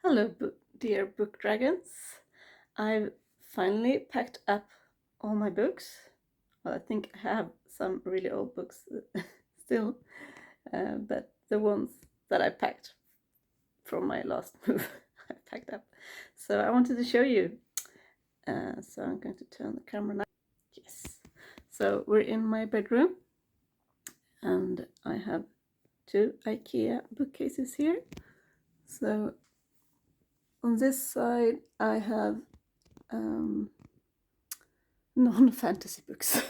Hello, dear book dragons. I've finally packed up all my books. Well, I think I have some really old books still, but the ones that I packed from my last move, I packed up. So I wanted to show you. So I'm going to turn the camera now. Yes. So we're in my bedroom, and I have two IKEA bookcases here. So on this side, I have non-fantasy books,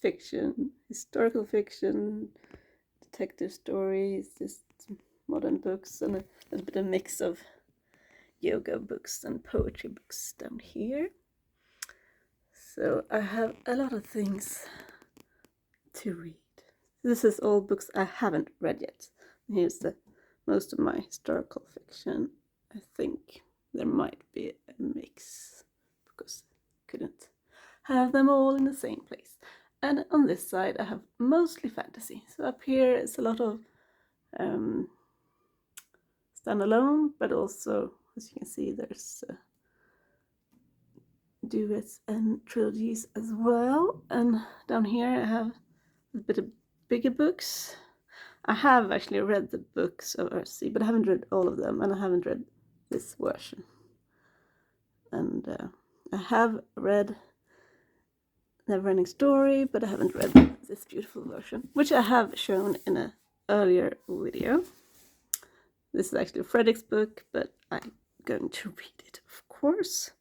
fiction, historical fiction, detective stories, just modern books, and a little bit of mix of yoga books and poetry books down here. So I have a lot of things to read. This is all books I haven't read yet. Here's most of my historical fiction. I think there might be a mix because I couldn't have them all in the same place. And on this side I have mostly fantasy. So up here it's a lot of standalone, but also, as you can see, there's duets and trilogies as well. And down here I have a bit of bigger books. I have actually read the books of Earthsea, but I haven't read all of them, and I haven't read this version. And I have read Neverending Story, but I haven't read this beautiful version, which I have shown in an earlier video. This is actually Fredrik's book, but I'm going to read it, of course,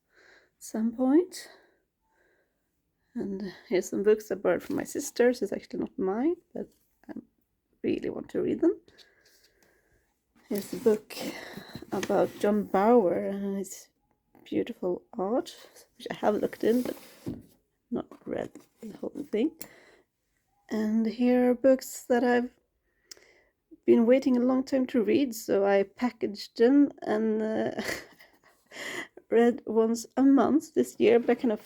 at some point. And here's some books I borrowed from my sisters. It's actually not mine, but I really want to read them. Here's a book about John Bauer and his beautiful art, which I have looked in, but not read the whole thing. And here are books that I've been waiting a long time to read, so I packaged them and read once a month this year, but I kind of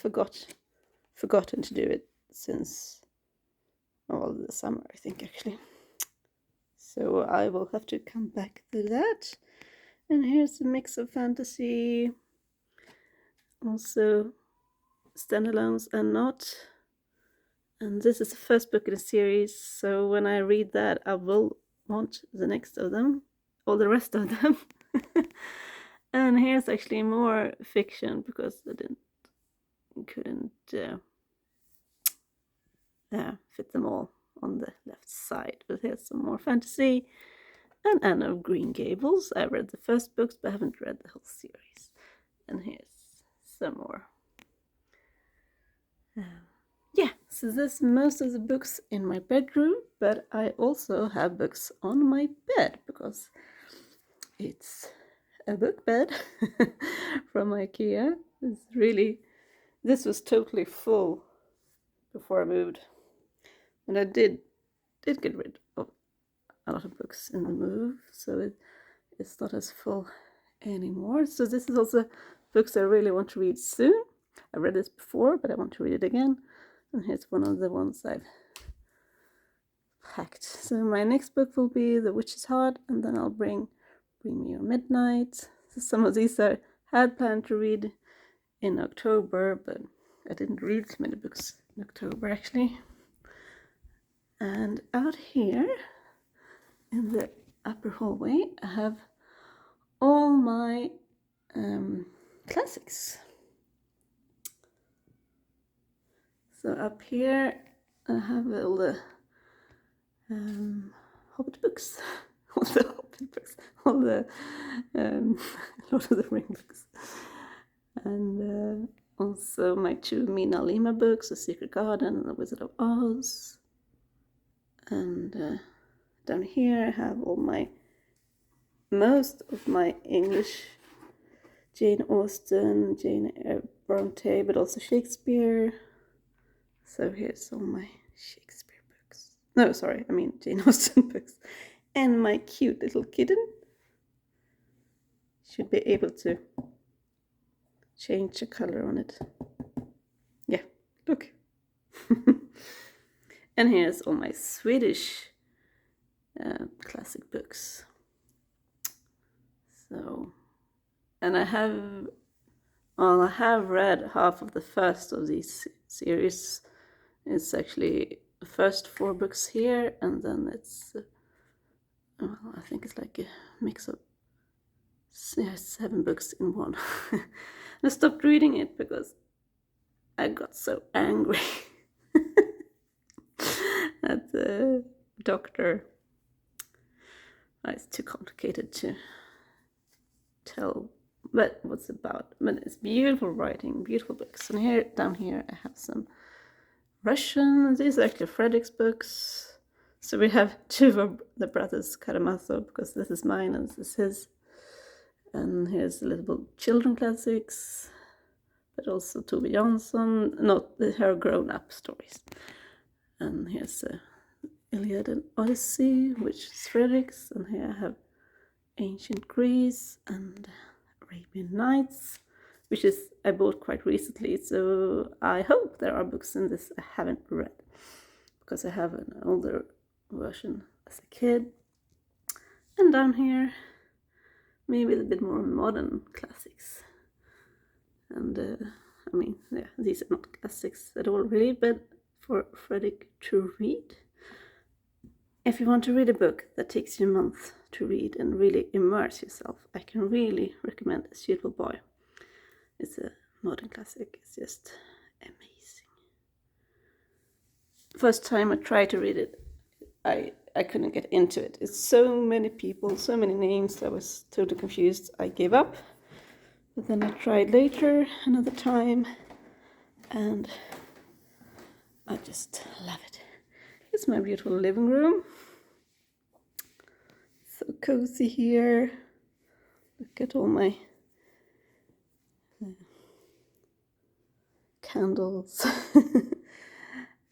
forgotten to do it since all the summer, I think, actually. So I will have to come back to that. And here's a mix of fantasy, also standalones and not. And this is the first book in the series, so when I read that I will want the next of them, or the rest of them. And here's actually more fiction because I couldn't fit them all on the left side. But here's some more fantasy. And Anne of Green Gables. I read the first books, but I haven't read the whole series. And here's some more. Yeah, so that's most of the books in my bedroom, but I also have books on my bed because it's a book bed from IKEA. This was totally full before I moved, and I did get rid of a lot of books in the move, so it's not as full anymore. So this is also books I really want to read soon. I read this before, but I want to read it again. And here's one of the ones I've packed. So my next book will be The Witch's Heart, and then I'll bring Me Your Midnight. So some of these I had planned to read in October, but I didn't read so many books in October, actually. And out here in the upper hallway, I have all my classics. So up here I have all the Hobbit books, all the Hobbit books, all the Lord of the Rings books, and also my two Mina Lima books, The Secret Garden and The Wizard of Oz. And down here I have most of my English, Jane Austen, Jane Eyre, Bronte, but also Shakespeare. So here's all my Shakespeare books. No, sorry, I mean Jane Austen books. And my cute little kitten. Should be able to change the color on it. Yeah, look. And here's all my Swedish classic books. So and I have read half of the first of these series. It's actually the first 4 books here, and then it's I think it's like a mix of 7 books in one. I stopped reading it because I got so angry at the doctor. It's too complicated to tell but what's about. But it's beautiful writing, beautiful books. And here, down here, I have some Russian. These are actually Fredrik's books. So we have 2 of the brothers Karamazov, because this is mine and this is his. And here's a little children classics, but also Tove Jansson, not her grown-up stories. And here's Iliad and Odyssey, which is Fredrik's, and here I have Ancient Greece and Arabian Nights, which is I bought quite recently, so I hope there are books in this I haven't read, because I have an older version as a kid. And down here, maybe a little bit more modern classics. And I mean, yeah, these are not classics at all really, but for Fredrik to read. If you want to read a book that takes you a month to read and really immerse yourself, I can really recommend A Suitable Boy. It's a modern classic. It's just amazing. First time I tried to read it, I couldn't get into it. It's so many people, so many names. I was totally confused. I gave up. But then I tried later, another time, and I just love it. It's my beautiful living room. So cozy here. Look at all my candles.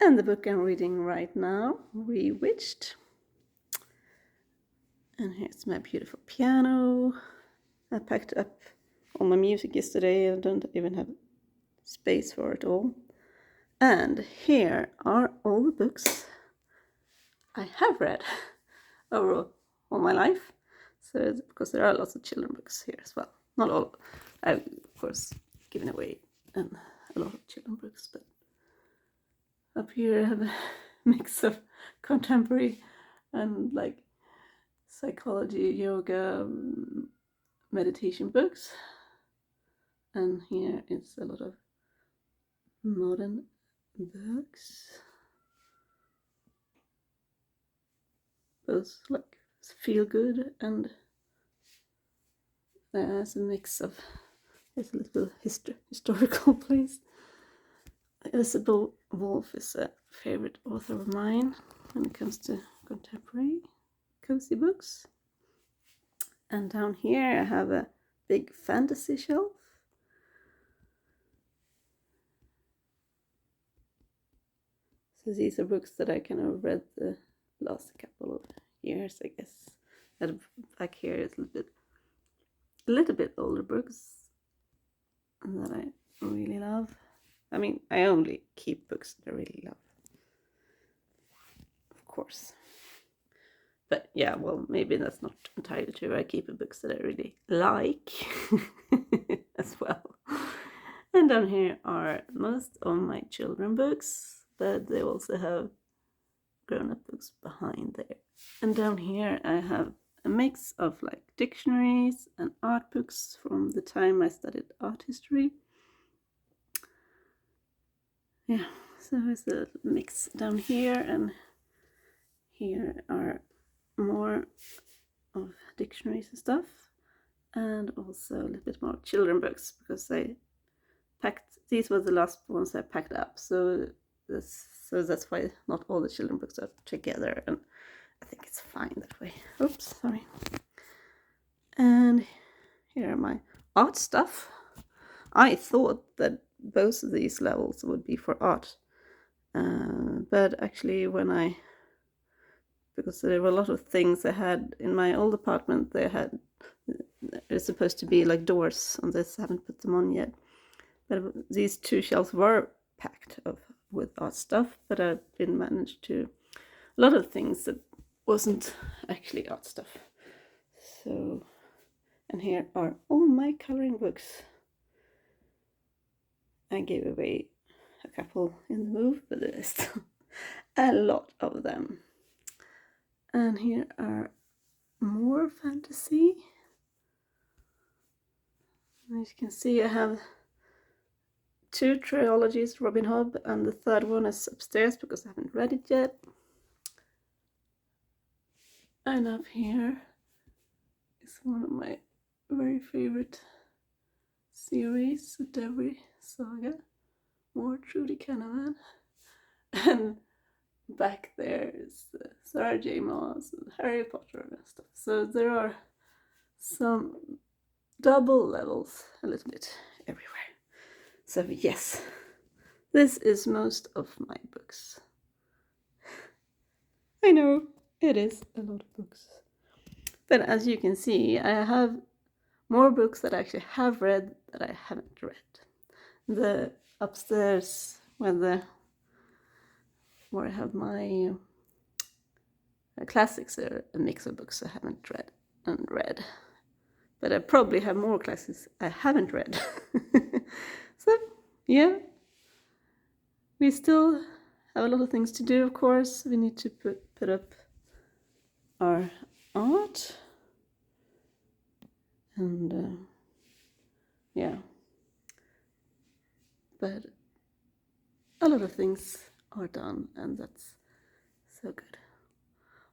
And the book I'm reading right now, Bewitched. And here's my beautiful piano. I packed up all my music yesterday. I don't even have space for it all. And here are all the books I have read over all my life. So, because there are lots of children books here as well. Not all. I've, of course, given away a lot of children books, but up here I have a mix of contemporary and like psychology, yoga, meditation books. And here is a lot of modern books. Both like feel good and there's a mix of, it's a little historical place. Elizabeth Wolf is a favorite author of mine when it comes to contemporary cozy books. And down here I have a big fantasy shelf. So these are books that I kind of read the last couple of years, I guess. And back here is a little bit older books that I really love. I mean, I only keep books that I really love, of course. But yeah, well, maybe that's not entirely true. I keep books that I really like as well. And down here are most of my children books, but they also have grown-up books behind there. And down here I have a mix of like dictionaries and art books from the time I studied art history. Yeah, so it's a mix down here, and here are more of dictionaries and stuff, and also a little bit more children books, because I packed, these were the last ones I packed up, so that's why not all the children books are together, and I think it's fine that way. Oops, sorry. And here are my art stuff. I thought that both of these levels would be for art, but actually because there were a lot of things I had in my old apartment, it's supposed to be like doors on this. I haven't put them on yet, but these 2 shelves were packed with art stuff, but I didn't manage to, a lot of things that wasn't actually art stuff. So And here are all my coloring books. I gave away a couple in the move, but there's still a lot of them. And here are more fantasy. As you can see, I have 2 trilogies, Robin Hood, and the third one is upstairs because I haven't read it yet. And up here is one of my very favorite series, the Devi Saga, more Trudy Canavan. And back there is Sarah J. Maas and Harry Potter and stuff. So there are some double levels a little bit everywhere. So yes, this is most of my books. I know, it is a lot of books. But as you can see, I have more books that I actually have read that I haven't read. The upstairs where I have my classics are a mix of books I haven't read and read. But I probably have more classics I haven't read. So, yeah. We still have a lot of things to do, of course. We need to put up our art. And, yeah. But a lot of things are done, and that's so good.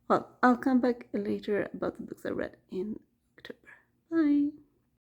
Well, I'll come back later about the books I read in October. Bye!